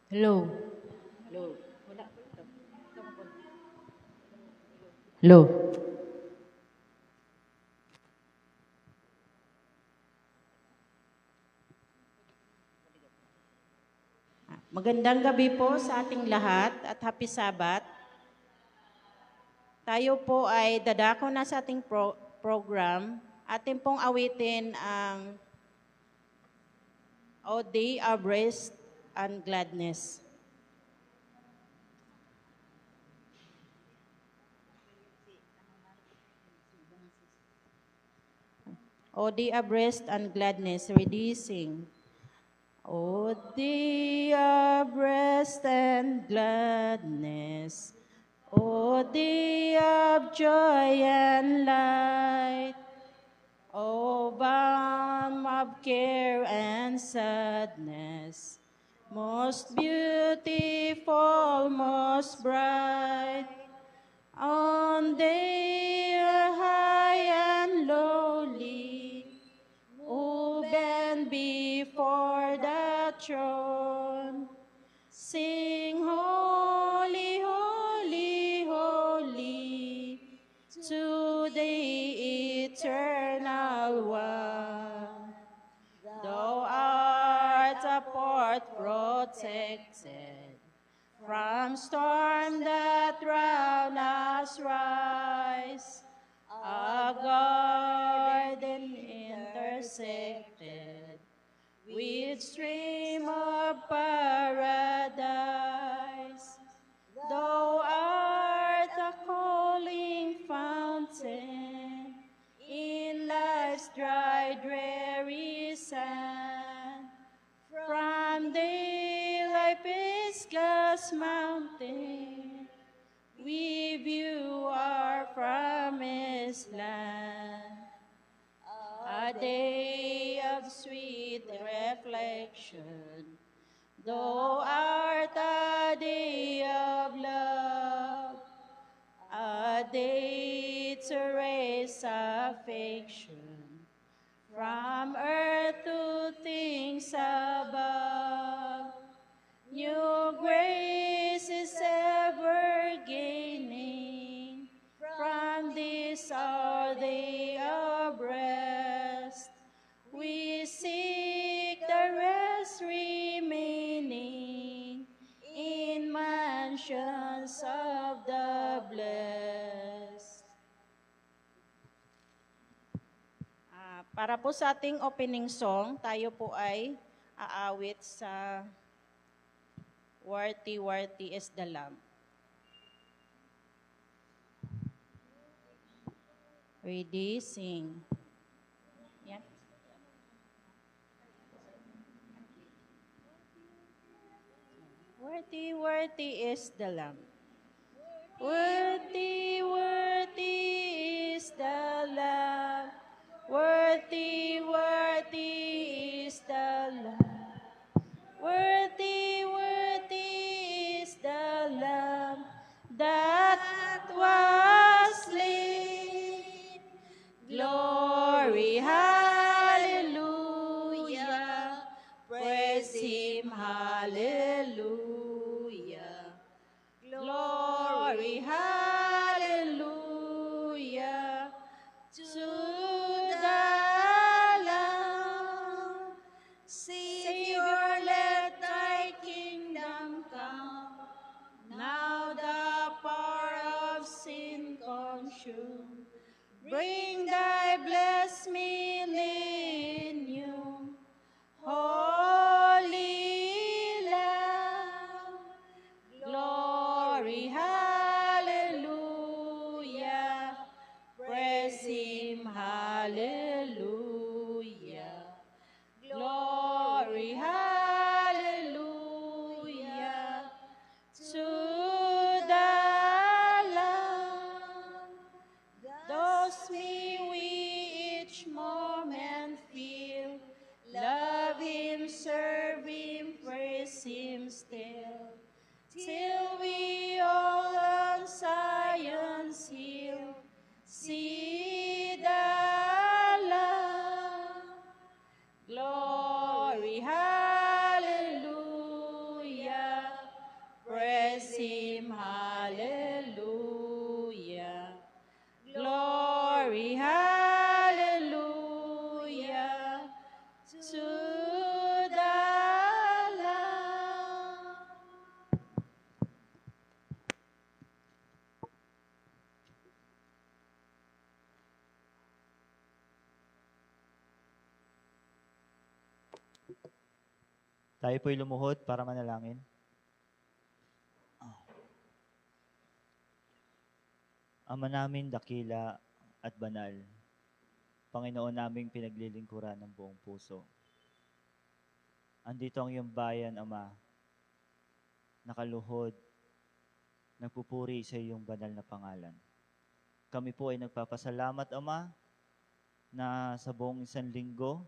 Hello. Hello. Wala. Hello. Magandang gabi po sa ating lahat at happy Sabat. Tayo po ay dadako na sa ating program. Atin pong awitin ang O Day of Rest and Gladness. O Day of Rest and Gladness, reducing. O day of rest and gladness, O day of joy and light, O balm of care and sadness, most beautiful, most bright, on day high and lowly, who bend before the throne, sing holy, holy, holy, to the eternal one. Thou art a port protected from storm that round us rise, a garden intersected with stream of paradise. Thou art a calling fountain in life's dry, dreary sand. From daylight Pisgah's mountain, we view our promised land. A day of sweet reflection, thou art a day of love, a day to raise affection from earth to things above. New grace is ever gaining from this our day of rest. We seek the rest remaining in mansions of the blessed. Para po sa ating opening song, tayo po ay aawit sa Worthy, Worthy is the Lamb. Ready, sing. Yeah. Worthy, worthy is the Lamb. Worthy, worthy is the Lamb. Worthy, worthy is the Lamb. Worthy, worthy is the Lamb that was slain. Glory, hallelujah. Praise Him, hallelujah. Glory, hallelujah, to the Lamb. Savior, let thy kingdom come. Now the power of sin consume. Bring thy blessed millennium. Holy Lamb. Glory, hallelujah. Praise Him, hallelujah. Glory, hallelujah, to the Lamb. Those may we each moment feel, love Him, serve Him, praise Him still, till we all See the Lamb. Glory, hallelujah. Praise Him, hallelujah. Glory, hallelujah. To the Lamb. Tayo po'y lumuhod para manalangin. Ama namin, dakila at banal, Panginoon naming pinaglilingkuran ng buong puso. Andito ang iyong bayan, Ama, nakaluhod, nagpupuri sa iyong banal na pangalan. Kami po ay nagpapasalamat, Ama, na sa buong isang linggo,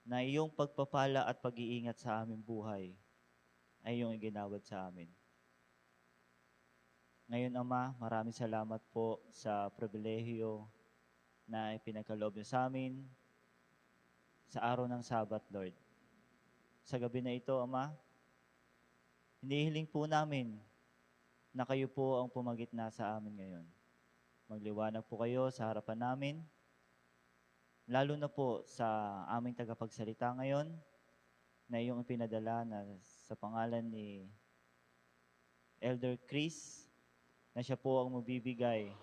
na iyong pagpapala at pag-iingat sa aming buhay ay iyong iginawad sa amin. Ngayon, Ama, maraming salamat po sa pribilehiyo na ipinagkaloob niyo sa amin sa araw ng Sabat, Lord. Sa gabi na ito, Ama, hinihiling po namin na kayo po ang pumagitna sa amin ngayon. Magliwanag po kayo sa harapan namin, lalo na po sa aming tagapagsalita ngayon na iyong ipinadala na sa pangalan ni Elder Chris, na siya po ang mabibigay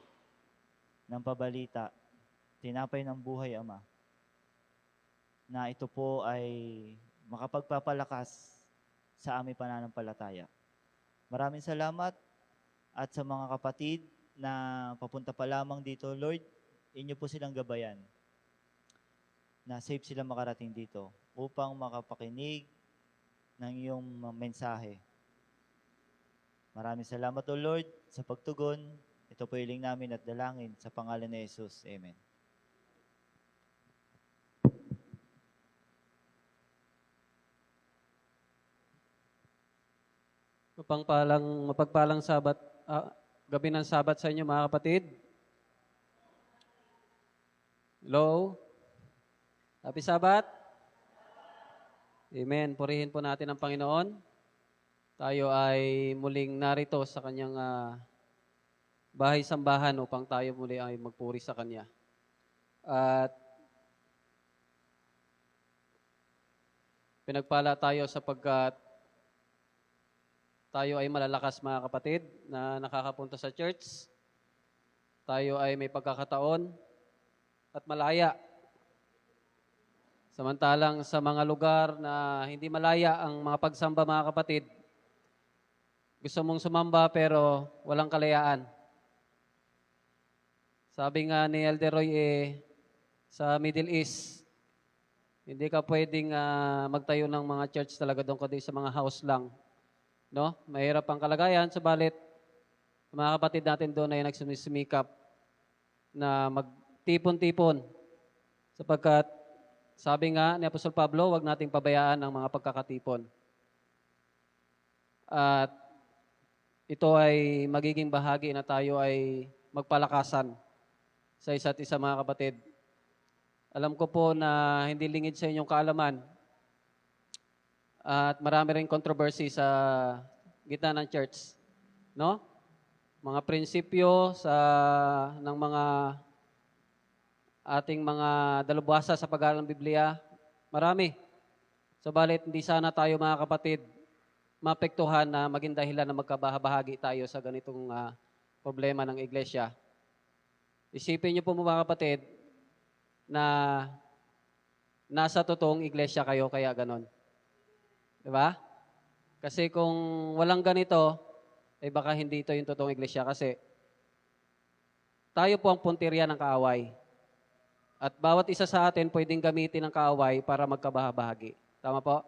ng pabalita, tinapay ng buhay, Ama, na ito po ay makapagpapalakas sa aming pananampalataya. Maraming salamat at sa mga kapatid na papunta pa lamang dito, Lord, inyo po silang gabayan na safe sila makarating dito upang makapakinig ng iyong mensahe. Maraming salamat, O Lord, sa pagtugon. Ito po hiling namin at dalangin sa pangalan ni Jesus. Amen. Mapagpalang Sabat, gabi ng Sabat sa inyo mga kapatid. Hello? Happy Sabat? Amen. Purihin po natin ang Panginoon. Tayo ay muling narito sa kanyang bahay-sambahan upang tayo muli ay magpuri sa Kanya. At pinagpala tayo sapagkat tayo ay malalakas mga kapatid na nakakapunta sa church. Tayo ay may pagkakataon at malaya. Samantalang sa mga lugar na hindi malaya ang mga pagsamba mga kapatid, gusto mong sumamba pero walang kalayaan. Sabi nga ni Elder Roy sa Middle East, hindi ka pwedeng magtayo ng mga church talaga doon kundi sa mga house lang. No? Mahirap ang kalagayan, subalit mga kapatid natin doon ay nagsumisumikap na magtipon-tipon sapagkat sabi nga ni Apostol Pablo, huwag nating pabayaan ang mga pagkakatipon. At ito ay magiging bahagi na tayo ay magpalakasan sa isa't isa mga kapatid. Alam ko po na hindi lingid sa inyong kaalaman at marami rin controversy sa gitna ng church. No? Mga prinsipyo ng mga ating mga dalubhasa sa pag-aaral ng Biblia, marami. Subalit, hindi sana tayo mga kapatid maapektuhan na maging dahilan na magkabahagi tayo sa ganitong problema ng iglesia. Isipin niyo po mga kapatid na nasa totoong iglesia kayo kaya ganon. Diba? Kasi kung walang ganito, baka hindi ito yung totoong iglesia kasi tayo po ang puntirya ng kaaway. At bawat isa sa atin pwedeng gamitin ng kaaway para magkabahagi. Tama po?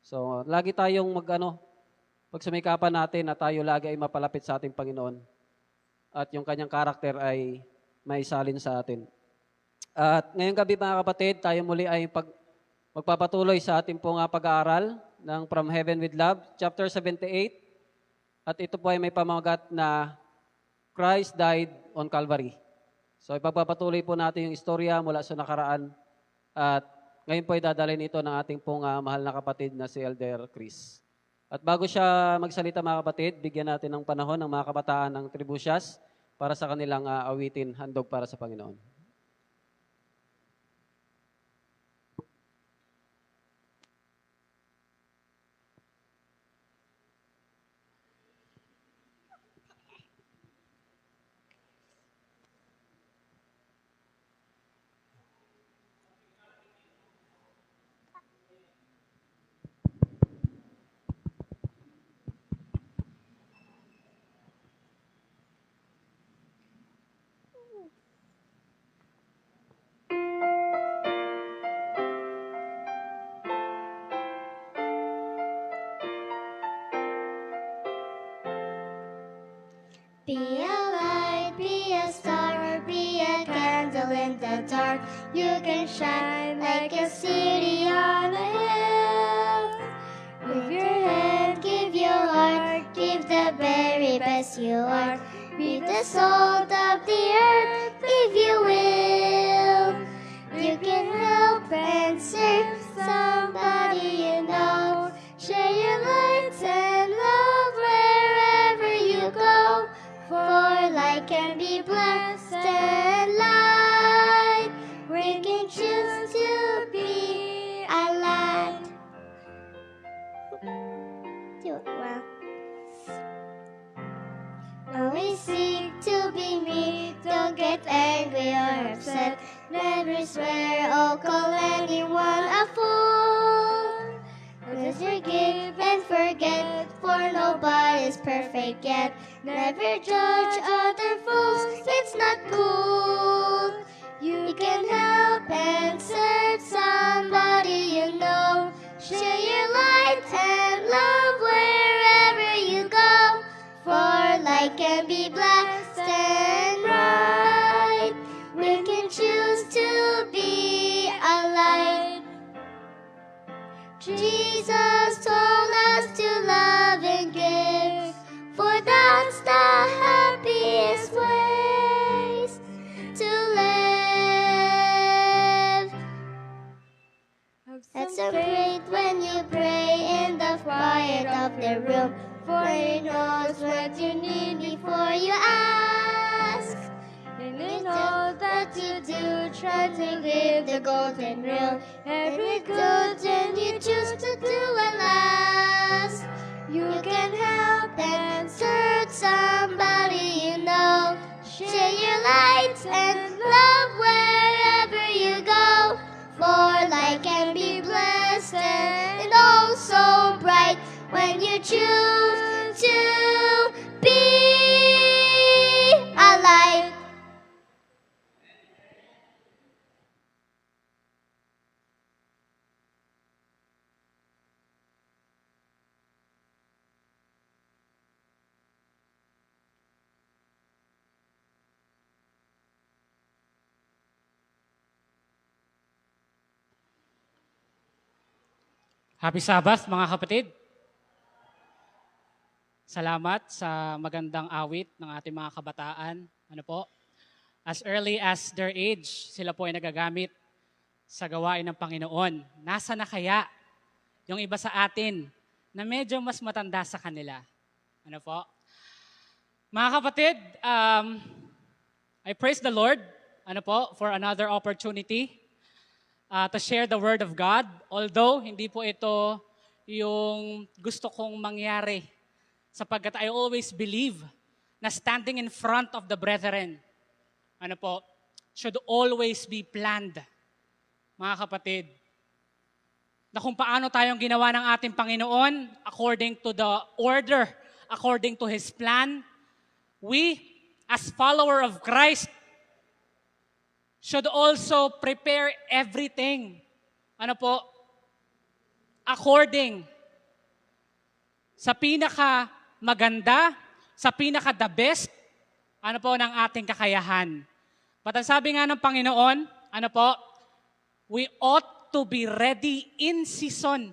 So, lagi tayong pagsumikapan natin na tayo lagi ay mapalapit sa ating Panginoon. At yung kanyang karakter ay maisalin sa atin. At ngayong gabi mga kapatid, tayo muli ay magpapatuloy sa ating pong pag-aaral ng From Heaven with Love, chapter 78. At ito po ay may pamagat na Christ died on Calvary. So ipagpapatuloy po natin yung istorya mula sa nakaraan at ngayon po ay dadalhin ito ng ating pong mahal na kapatid na si Elder Chris. At bago siya magsalita mga kapatid, bigyan natin ng panahon ng mga kabataan ng Tribusyas para sa kanilang awitin, handog para sa Panginoon. Be a light, be a star, or be a candle in the dark. You can shine like a city on a hill. Give your hand, give your heart, give the very best you are. Be the salt of the earth if you will. You can help and serve somebody you know. Share your light and love wherever you go. For light can be blessed and light. We can choose to be a light. Do it well. Always seek to be me. Don't get angry or upset. Never swear or call anyone a fool. Just forgive and forget, for nobody's perfect yet. Never judge other fools, it's not cool. You can help and serve somebody you know. Share your light and love wherever you go. For light can be blessed and bright. We can choose to be a light. Jesus told us to love and give, for that's the happiest ways to live. Have some faith when you pray in the quiet of the room, for He knows what you need before you ask. And in all that you do, try to live the golden rule. Every good thing you choose to do at last. You can help and serve somebody you know. Share your light and love wherever you go. For light can be blessed and oh so bright when you choose to be a light. Happy Sabbath mga kapatid. Salamat sa magandang awit ng ating mga kabataan. Ano po? As early as their age, sila po ay nagagamit sa gawain ng Panginoon. Nasa na kaya yung iba sa atin na medyo mas matanda sa kanila? Ano po? Mga kapatid, I praise the Lord ano po, for another opportunity to share the Word of God. Although, hindi po ito yung gusto kong mangyari sapagkat I always believe na standing in front of the brethren, ano po, should always be planned, mga kapatid. Na kung paano tayong ginawa ng ating Panginoon according to the order, according to His plan, we, as follower of Christ, should also prepare everything, ano po, according sa pinaka maganda, sa pinaka the best, ano po, ng ating kakayahan. But ang sabi nga ng Panginoon, ano po, we ought to be ready in season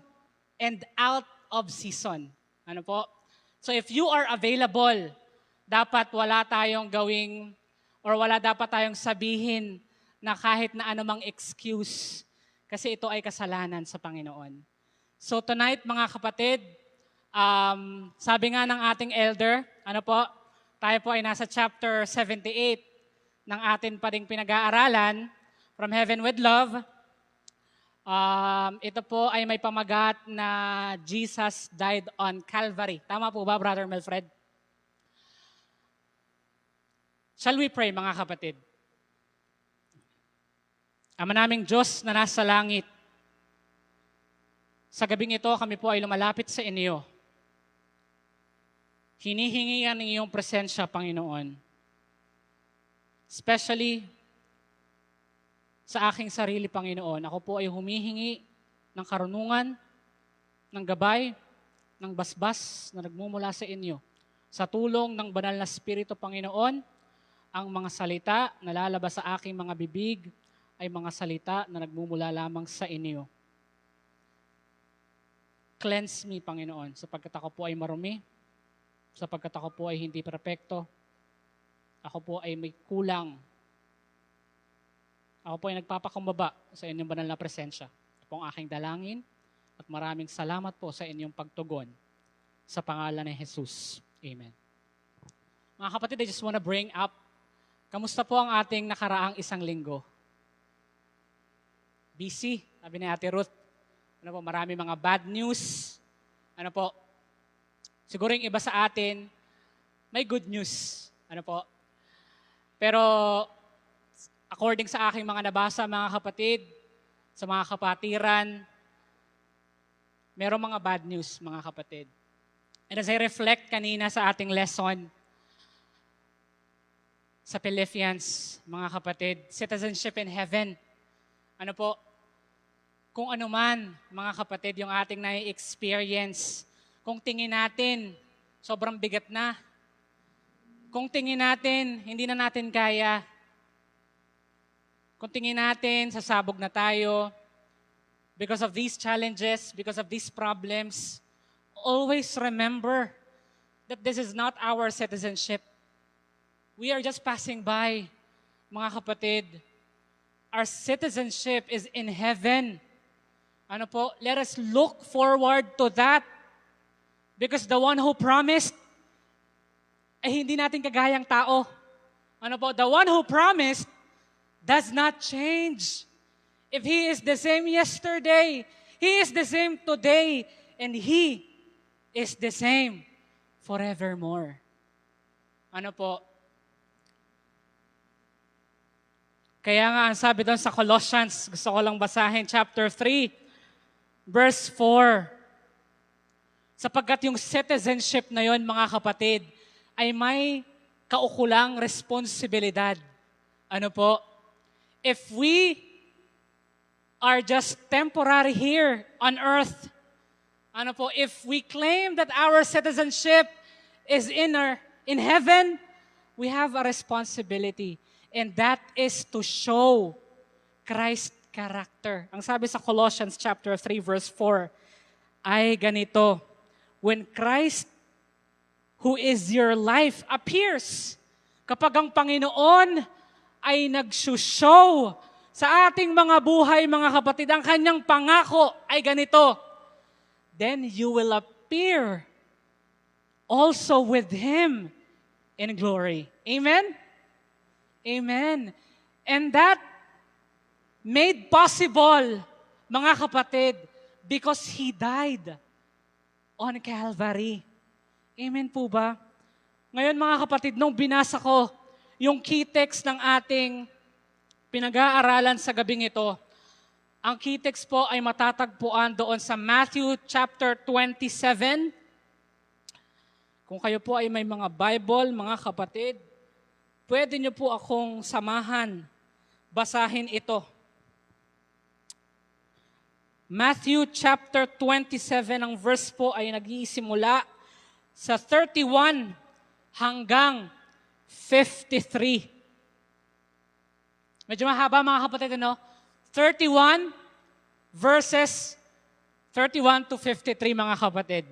and out of season. Ano po? So if you are available, dapat wala tayong gawing or wala dapat tayong sabihin na kahit na anumang excuse kasi ito ay kasalanan sa Panginoon. So tonight mga kapatid, sabi nga ng ating elder, tayo po ay nasa chapter 78 ng atin pa ring pinag-aaralan, From Heaven with Love. Ito po ay may pamagat na Jesus died on Calvary. Tama po ba, Brother Melfred? Shall we pray, mga kapatid? Ama naming Diyos na nasa langit, sa gabing ito kami po ay lumalapit sa inyo. Hinihingi ang iyong presensya, Panginoon. Especially sa aking sarili, Panginoon. Ako po ay humihingi ng karunungan, ng gabay, ng basbas na nagmumula sa inyo. Sa tulong ng banal na Espiritu, Panginoon, ang mga salita na lalabas sa aking mga bibig ay mga salita na nagmumula lamang sa inyo. Cleanse me, Panginoon, sapagkat ako po ay marumi, sapagkat ako po ay hindi perpekto, ako po ay may kulang. Ako po ay nagpapakumbaba sa inyong banal na presensya. Ito po ang aking dalangin at maraming salamat po sa inyong pagtugon sa pangalan ni Jesus. Amen. Mga kapatid, I just want to bring up, kamusta po ang ating nakaraang isang linggo? Busy, sabi ni Ate Ruth. Marami mga bad news. Siguro yung iba sa atin, may good news. Pero, according sa aking mga nabasa, mga kapatid, sa mga kapatiran, merong mga bad news, mga kapatid. And as I reflect kanina sa ating lesson, sa Philippians, mga kapatid, citizenship in heaven. Kung ano man, mga kapatid, yung ating na-experience, kung tingin natin, sobrang bigat na. Kung tingin natin, hindi na natin kaya. Kung tingin natin, sasabog na tayo. Because of these challenges, because of these problems, always remember that this is not our citizenship. We are just passing by, mga kapatid. Our citizenship is in heaven. Let us look forward to that. Because the one who promised, hindi natin kagayang tao. The one who promised does not change. If He is the same yesterday, He is the same today, and He is the same forevermore. Kaya nga, ang sabi doon sa Colossians, gusto ko lang basahin, chapter 3, verse 4. Sapagkat yung citizenship na yon, mga kapatid, ay may kaukulang responsibilidad. If we are just temporary here on earth, if we claim that our citizenship is in heaven, we have a responsibility. And that is to show Christ's character. Ang sabi sa Colossians chapter 3 verse 4 ay ganito, when Christ, who is your life, appears, kapag ang Panginoon ay nagsushow sa ating mga buhay, mga kapatid, ang kanyang pangako ay ganito, then you will appear also with Him in glory. Amen? Amen. And that made possible, mga kapatid, because He died on Calvary. Amen po ba? Ngayon mga kapatid, nung binasa ko yung key text ng ating pinag-aaralan sa gabing ito, ang key text po ay matatagpuan doon sa Matthew chapter 27. Kung kayo po ay may mga Bible, mga kapatid, pwede niyo po akong samahan, basahin ito. Matthew chapter 27, ang verse po ay nag-iisimula sa 31 hanggang 53. Medyo mahaba mga kapatid, 31 verses 31 to 53 mga kapatid.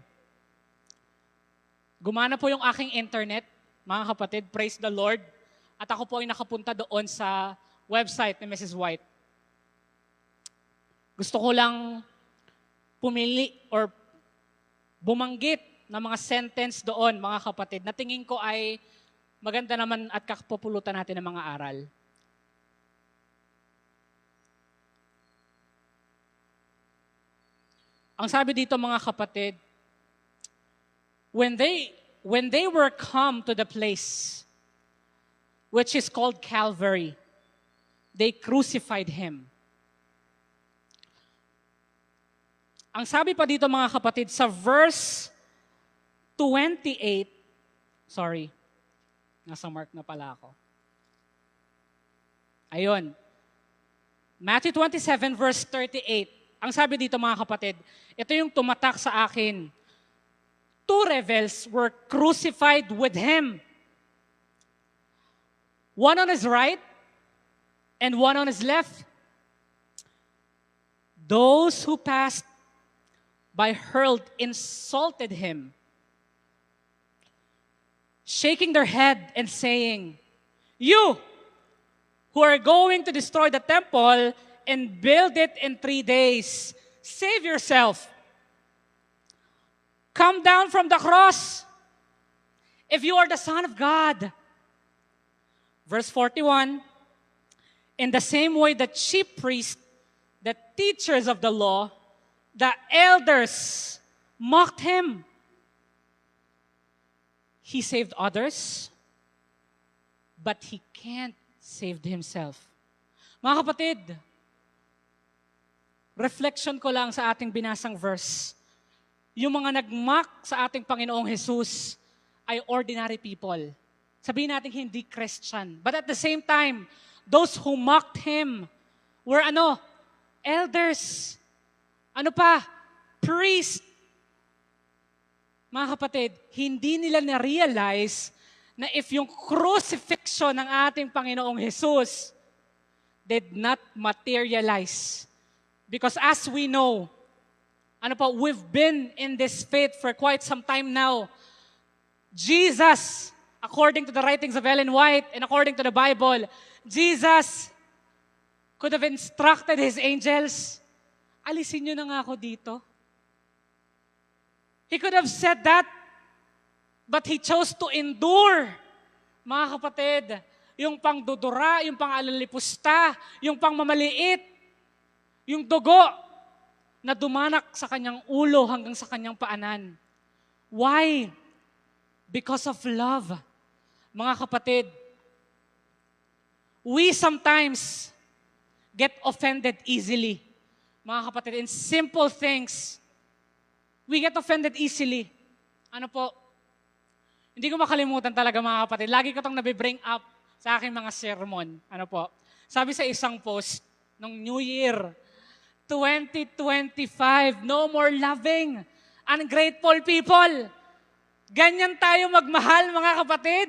Gumana po yung aking internet, mga kapatid, praise the Lord. at ako po ay nakapunta doon sa website ni Mrs. White. Gusto ko lang pumili or bumanggit ng mga sentence doon, mga kapatid, na tingin ko ay maganda naman at kakapupulutan natin ng mga aral. Ang sabi dito, mga kapatid, when they were come to the place which is called Calvary, they crucified him. Ang sabi pa dito, mga kapatid, sa verse 28, sorry, nasa mark na pala ako. Ayun. Matthew 27 verse 38. Ang sabi dito, mga kapatid, ito yung tumatak sa akin. Two rebels were crucified with him. One on his right and one on his left. Those who passed by hurled, insulted him, shaking their head and saying, "You who are going to destroy the temple and build it in 3 days, save yourself. Come down from the cross if you are the Son of God." Verse 41, in the same way the chief priests, the teachers of the law, the elders mocked him. He saved others, but he can't save himself. Mga kapatid, reflection ko lang sa ating binasang verse. Yung mga nagmock sa ating Panginoong Jesus ay ordinary people. Sabihin natin hindi Christian. But at the same time, those who mocked him were elders. Ano pa? Priest. Mga kapatid, hindi nila na-realize na if yung crucifixion ng ating Panginoong Jesus did not materialize. Because as we know, we've been in this faith for quite some time now. Jesus, according to the writings of Ellen White and according to the Bible, Jesus could have instructed His angels, alisin nyo na nga ako dito. He could have said that, but He chose to endure. Mga kapatid, yung pangdudura, yung pangalalipusta, yung pangmamaliit, yung dugo na dumanak sa kanyang ulo hanggang sa kanyang paanan. Why? Because of love. Mga kapatid, we sometimes get offended easily. Mga kapatid, in simple things, we get offended easily. Hindi ko makalimutan talaga, mga kapatid. Lagi ko itong nabibring up sa aking mga sermon. Sabi sa isang post, nung New Year, 2025, no more loving, ungrateful people. Ganyan tayo magmahal, mga kapatid.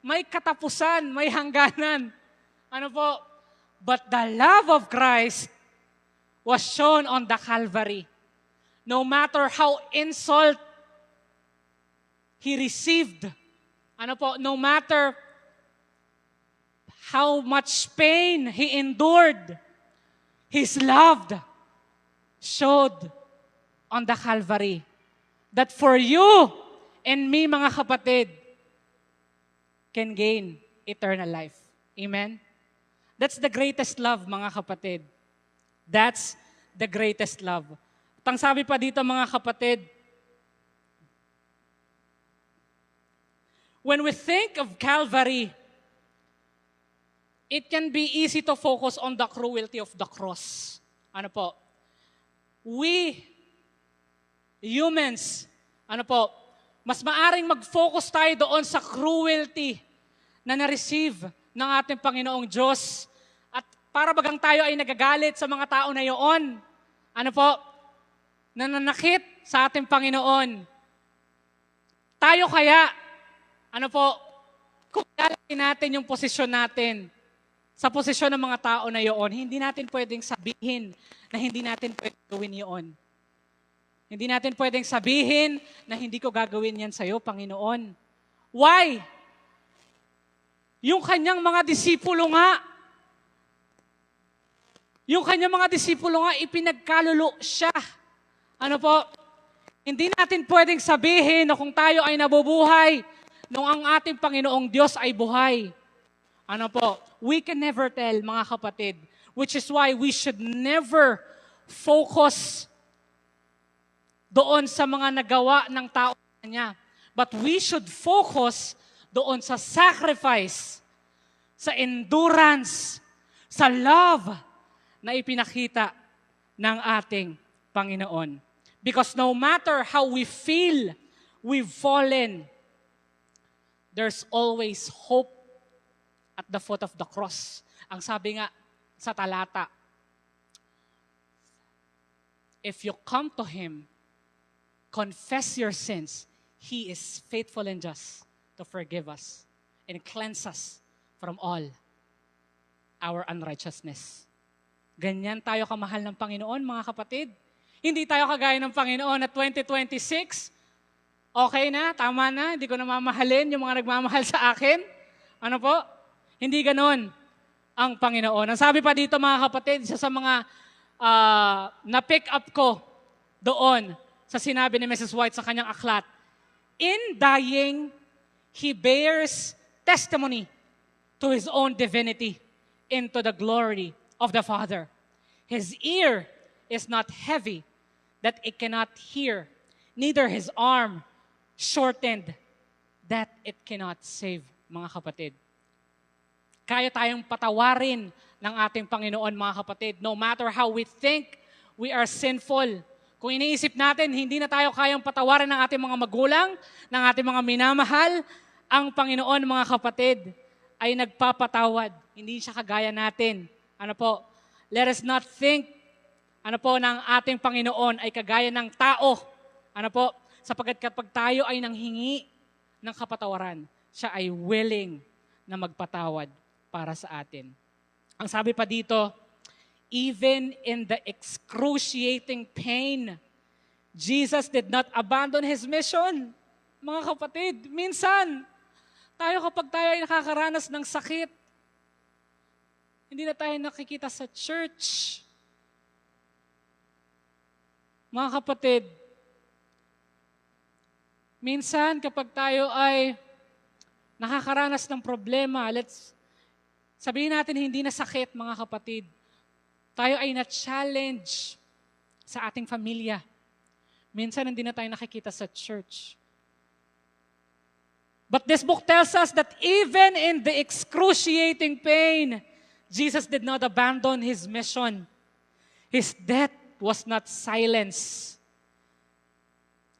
May katapusan, may hangganan. But the love of Christ was shown on the Calvary. No matter how insult He received, no matter how much pain He endured, His love showed on the Calvary that for you and me, mga kapatid, can gain eternal life. Amen? That's the greatest love, mga kapatid. That's the greatest love. At ang sabi pa dito, mga kapatid, when we think of Calvary, it can be easy to focus on the cruelty of the cross. We, humans, mas maaring mag-focus tayo doon sa cruelty na na-receive ng ating Panginoong Diyos. At para bagang tayo ay nagagalit sa mga tao na iyon, nananakit sa ating Panginoon. Tayo kaya, kung lalaki natin yung posisyon natin, sa posisyon ng mga tao na iyon, hindi natin pwedeng sabihin na hindi natin pwedeng gawin iyon. Hindi natin pwedeng sabihin na hindi ko gagawin yan sa'yo, Panginoon. Why? Yung kanyang mga disipulo nga, ipinagkalulo siya. Ano po? Hindi natin pwedeng sabihin na kung tayo ay nabubuhay, nung ang ating Panginoong Diyos ay buhay. Ano po? We can never tell, mga kapatid, which is why we should never focus doon sa mga nagawa ng tao niya. But we should focus doon sa sacrifice, sa endurance, sa love na ipinakita ng ating Panginoon. Because no matter how we feel, we've fallen, there's always hope at the foot of the cross. Ang sabi nga sa talata, if you come to Him, confess your sins, He is faithful and just to forgive us and cleanse us from all our unrighteousness. Ganyan tayo kamahal ng Panginoon, mga kapatid. Hindi tayo kagaya ng Panginoon na 2026, okay na, tama na, hindi ko na mamahalin yung mga nagmamahal sa akin. Ano po? Hindi ganon ang Panginoon. Ang sabi pa dito, mga kapatid, isa sa mga na-pick up ko doon sa sinabi ni Mrs. White sa kanyang aklat, in dying, He bears testimony to His own divinity into the glory of the Father. His ear is not heavy that it cannot hear, neither His arm shortened that it cannot save, mga kapatid. Kaya tayong patawarin ng ating Panginoon, mga kapatid, no matter how we think we are sinful. Kung iniisip natin, hindi na tayo kayang patawarin ng ating mga magulang, ng ating mga minamahal, ang Panginoon, mga kapatid, ay nagpapatawad. Hindi siya kagaya natin. Ano po? Let us not think, ano po, ng ating Panginoon ay kagaya ng tao. Ano po? Sapagkat kapag tayo ay nanghingi ng kapatawaran, siya ay willing na magpatawad para sa atin. Ang sabi pa dito, even in the excruciating pain, Jesus did not abandon His mission. Mga kapatid, minsan, kapag tayo ay nakakaranas ng sakit, hindi na tayo nakikita sa church. Mga kapatid, minsan kapag tayo ay nakakaranas ng problema, sabihin natin hindi na sakit, mga kapatid, tayo ay na-challenge sa ating pamilya. Minsan hindi na tayo nakikita sa church. But this book tells us that even in the excruciating pain, Jesus did not abandon His mission. His death was not silence.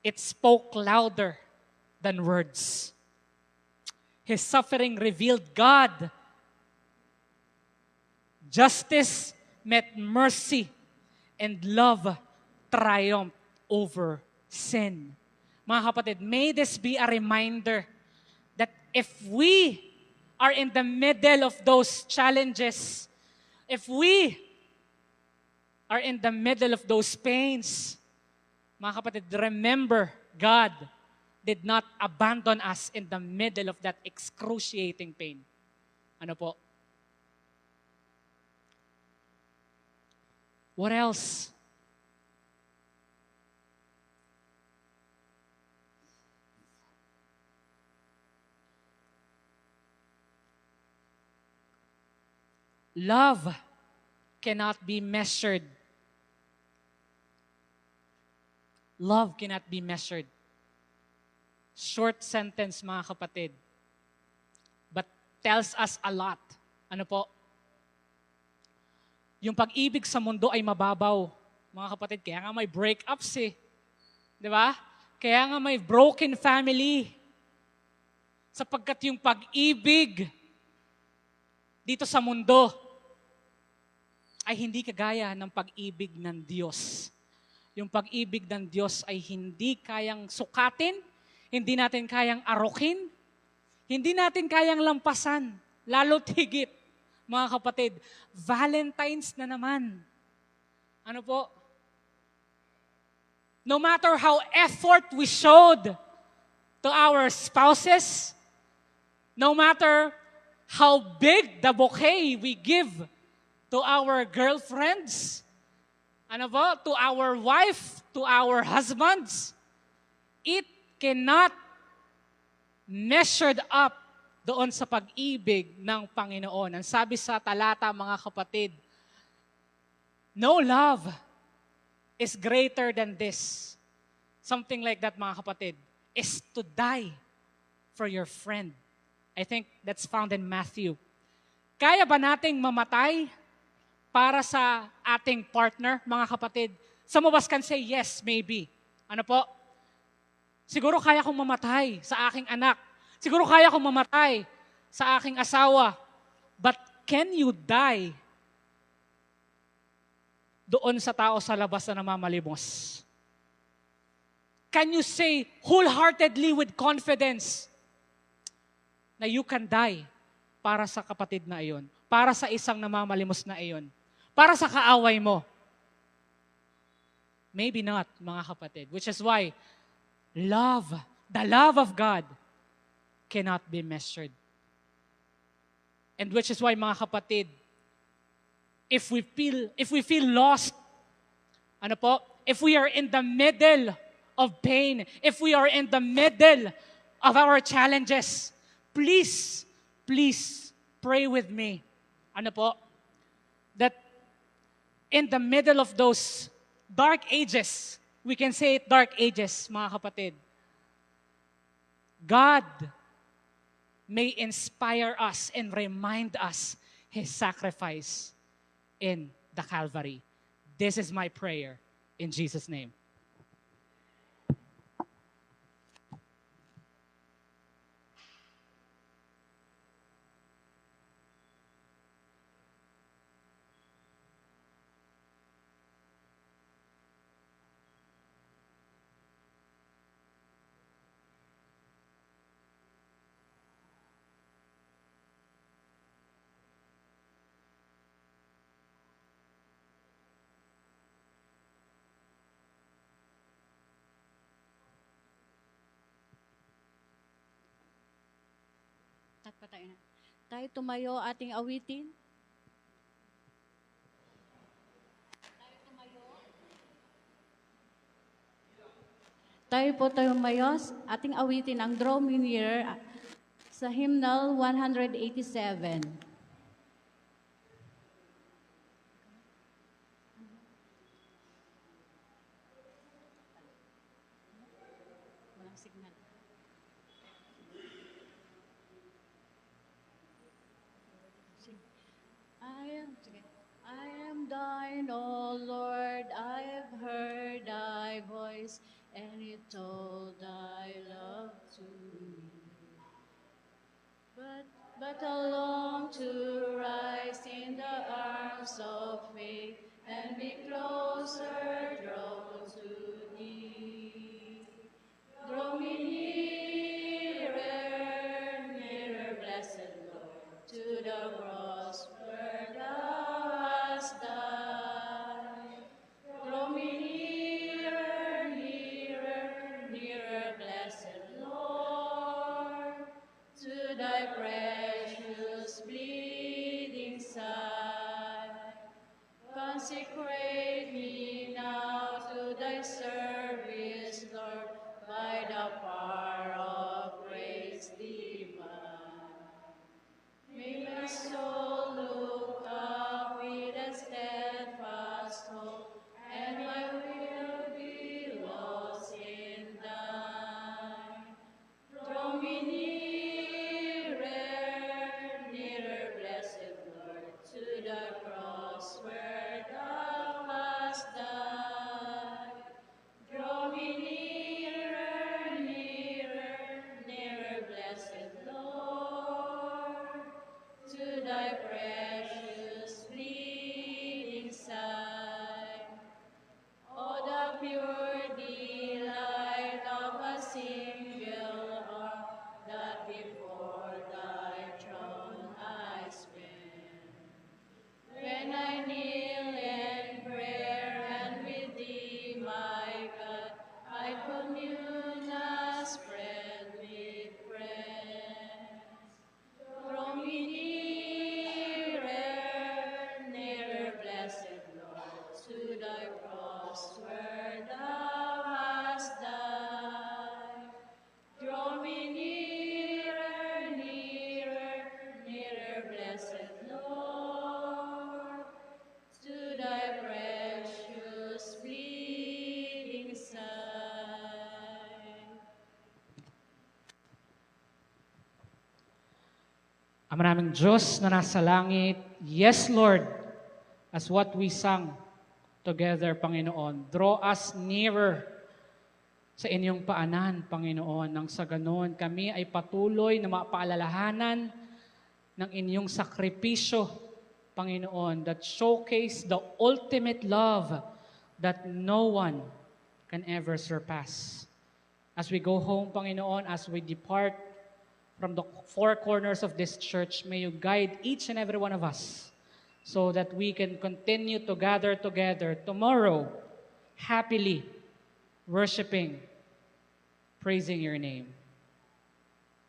It spoke louder than words. His suffering revealed God. Justice met mercy, and love triumphed over sin. Mga kapatid, may this be a reminder that if we are in the middle of those challenges, if we are in the middle of those pains, mga kapatid, remember, God did not abandon us in the middle of that excruciating pain. Ano po? What else? Love cannot be measured. Love cannot be measured. Short sentence, mga kapatid, but tells us a lot. Ano po? Yung pag-ibig sa mundo ay mababaw, mga kapatid. Kaya nga may breakups eh. Di ba? Kaya nga may broken family. Sapagkat yung pag-ibig dito sa mundo ay hindi kagaya ng pag-ibig ng Diyos. Yung pag-ibig ng Diyos ay hindi kayang sukatin, hindi natin kayang arukin, hindi natin kayang lampasan, lalo't higit, mga kapatid, Valentine's na naman. Ano po? No matter how effort we showed to our spouses, no matter how big the bouquet we give to our girlfriends, ano po, to our wife, to our husbands, it cannot measured up doon sa pag-ibig ng Panginoon. Ang sabi sa talata, mga kapatid, no love is greater than this. Something like that, mga kapatid, is to die for your friend. I think that's found in Matthew. Kaya ba nating mamatay para sa ating partner, mga kapatid? Some of us can say yes, maybe. Ano po? Siguro kaya kong mamatay sa aking anak. Siguro kaya kong mamatay sa aking asawa. But can you die doon sa tao sa labas na namamalimos? Can you say wholeheartedly with confidence na you can die para sa kapatid na iyon, para sa isang namamalimos na iyon, para sa kaaway mo? Maybe not, mga kapatid. Which is why love, the love of God, cannot be measured. And which is why, mga kapatid, if we feel lost, ano po, if we are in the middle of pain, if we are in the middle of our challenges, please pray with me. Ano po? That in the middle of those dark ages, we can say it dark ages, mga kapatid, God may inspire us and remind us His sacrifice in the Calvary. This is my prayer in Jesus' name. Tayo tumayo, ating awitin. Tayo po tumayo, ating awitin ang Draw Me Near sa hymnal 187. Walang signal. I am thine, O Lord, I have heard thy voice, and it told thy love to me. But I long to rise in the arms of faith and be closer drawn to thee. Draw me nearer, nearer, blessed Lord, to the cross where thou hast died. Draw me nearer, nearer, nearer, blessed Ama naming Diyos na nasa langit, yes, Lord, as what we sang together, Panginoon, draw us nearer sa inyong paanan, Panginoon, nang sa ganon kami ay patuloy na mapaalalahanan ng inyong sakripisyo, Panginoon, that showcase the ultimate love that no one can ever surpass. As we go home, Panginoon, as we depart from the four corners of this church, may you guide each and every one of us so that we can continue to gather together tomorrow, happily worshiping, praising your name.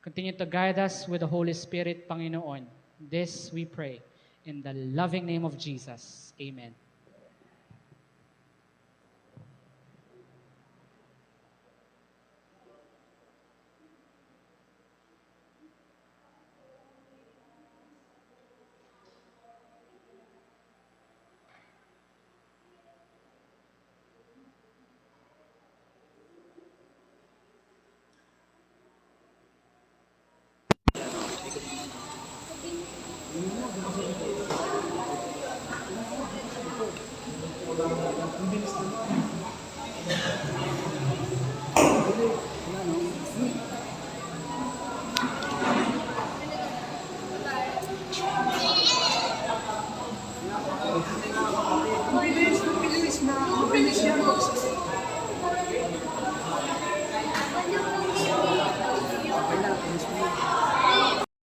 Continue to guide us with the Holy Spirit, Panginoon. This we pray in the loving name of Jesus. Amen.